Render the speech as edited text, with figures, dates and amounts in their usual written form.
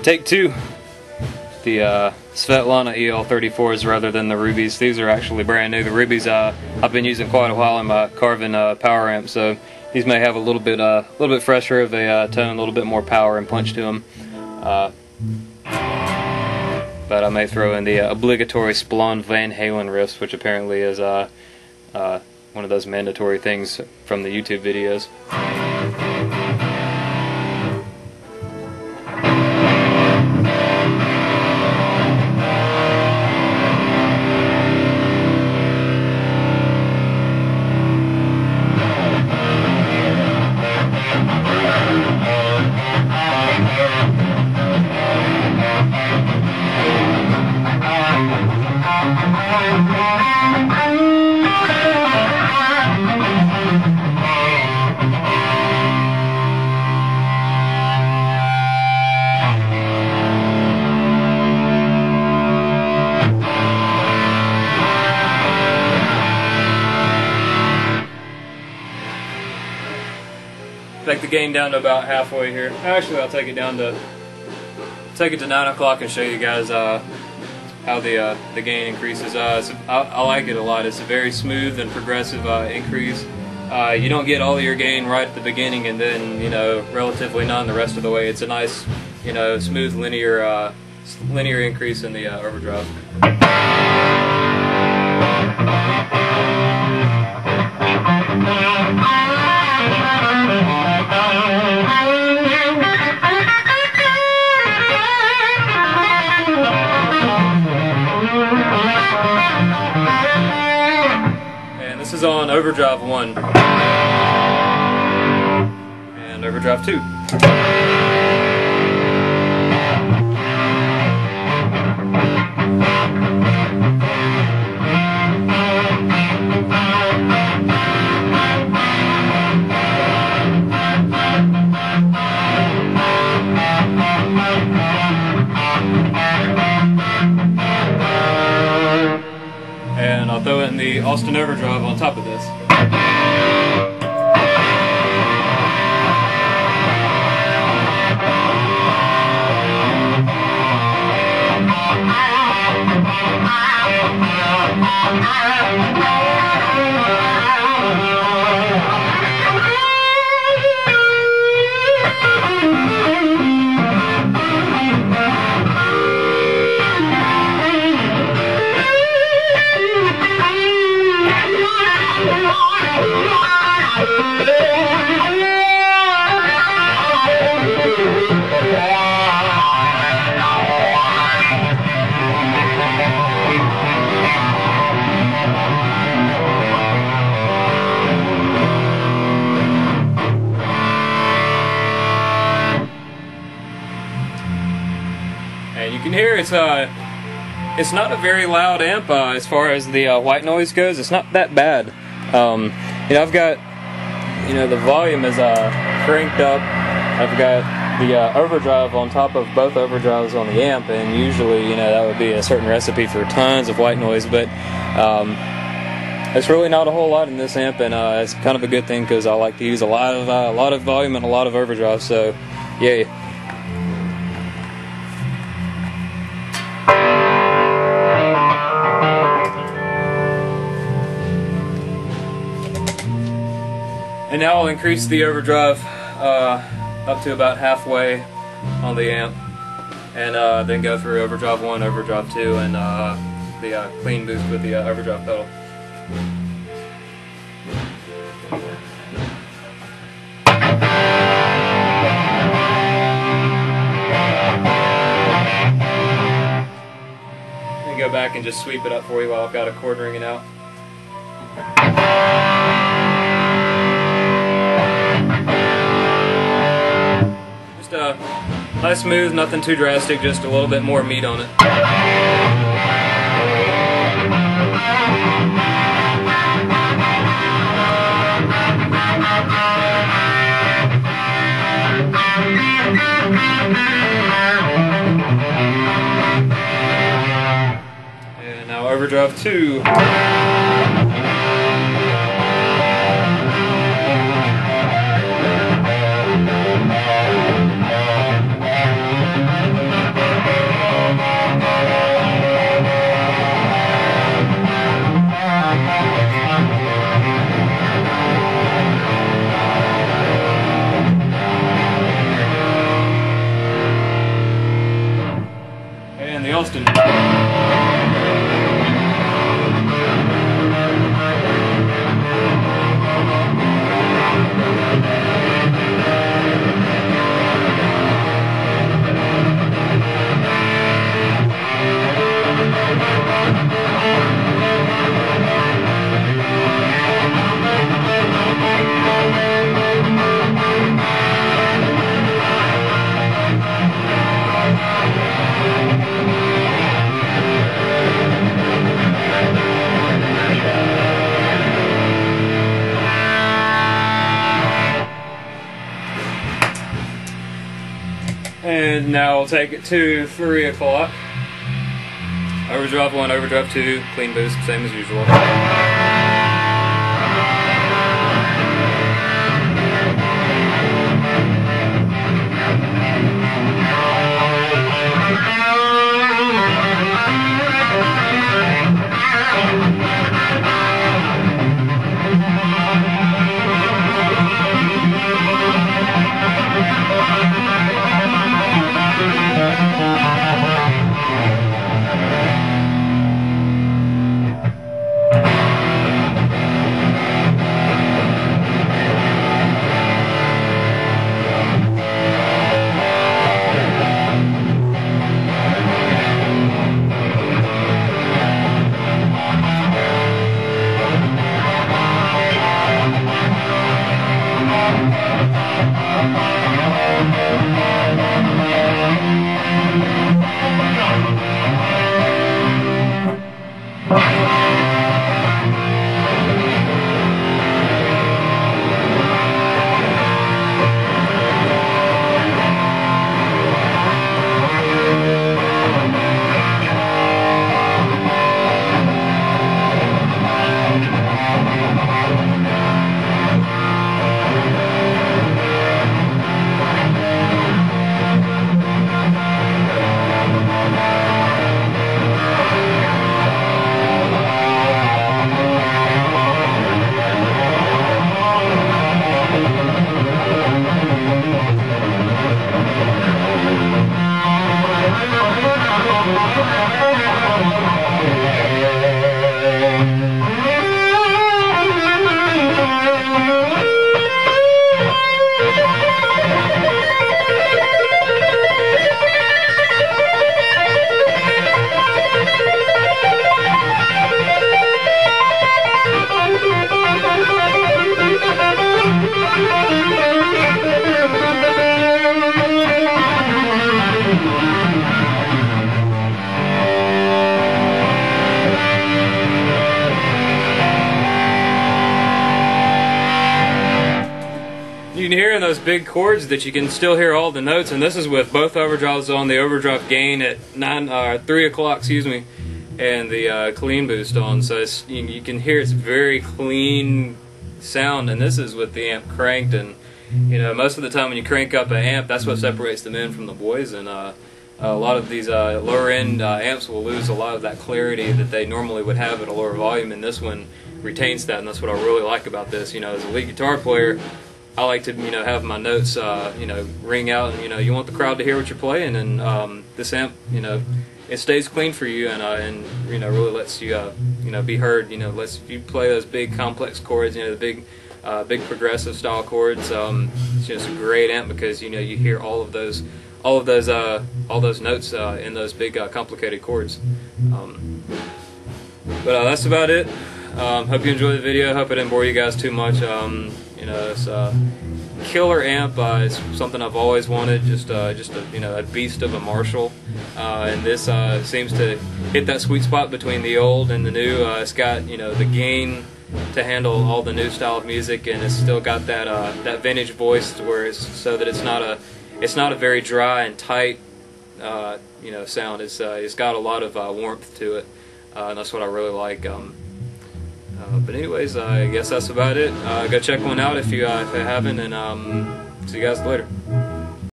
Take two. The Svetlana EL34s rather than the Rubies. These are actually brand new. The Rubies I've been using quite a while in my Carvin power amp, so these may have a little bit fresher of a tone, a little bit more power and punch to them. But I may throw in the obligatory Splawn Van Halen riffs, which apparently is one of those mandatory things from the YouTube videos. Take the gain down to about halfway here. Actually, I'll take it to 9 o'clock and show you guys how the gain increases. I like it a lot. It's a very smooth and progressive increase. You don't get all of your gain right at the beginning and then, you know, relatively none the rest of the way. It's a nice, you know, smooth linear increase in the overdrive. This is on Overdrive 1 and Overdrive 2. And I'll throw in the Austin Overdrive on top of this. And you can hear it's not a very loud amp as far as the white noise goes. It's not that bad. You know, I've got, you know, the volume is cranked up. I've got the overdrive on top of both overdrives on the amp, and usually, you know, that would be a certain recipe for tons of white noise, but it's really not a whole lot in this amp, and it's kind of a good thing because I like to use a lot of volume and a lot of overdrive, so yay. And now I'll increase the overdrive up to about halfway on the amp, and then go through overdrive 1, overdrive 2, and the clean boost with the overdrive pedal. And go back and just sweep it up for you while I've got a chord ringing out. Nice smooth, nothing too drastic, just a little bit more meat on it. And now overdrive 2. And now we'll take it to 3 o'clock. Overdrive 1, Overdrive 2, clean boost, same as usual. You can hear in those big chords that you can still hear all the notes, and this is with both overdrives on, the overdrive gain at 3 o'clock, excuse me, and the clean boost on. So it's, you can hear it's very clean sound, and this is with the amp cranked. And you know, most of the time when you crank up an amp, that's what separates the men from the boys. And a lot of these lower end amps will lose a lot of that clarity that they normally would have at a lower volume, and this one retains that, and that's what I really like about this. You know, as a lead guitar player, I like to, you know, have my notes, you know, ring out, and you know, you want the crowd to hear what you're playing, and this amp, you know, it stays clean for you, and you know, really lets you, you know, be heard. You know, lets you play those big complex chords, you know, the big progressive style chords. It's just a great amp because you know you hear all of those notes in those big complicated chords. But that's about it. Hope you enjoyed the video. Hope I didn't bore you guys too much. You know, it's a killer amp. It's something I've always wanted. Just a, you know, a beast of a Marshall. And this seems to hit that sweet spot between the old and the new. It's got, you know, the gain to handle all the new style of music, and it's still got that that vintage voice, where it's so that it's not a very dry and tight, you know, sound. It's got a lot of warmth to it, and that's what I really like. But anyways, I guess that's about it. Go check one out if you haven't, and see you guys later.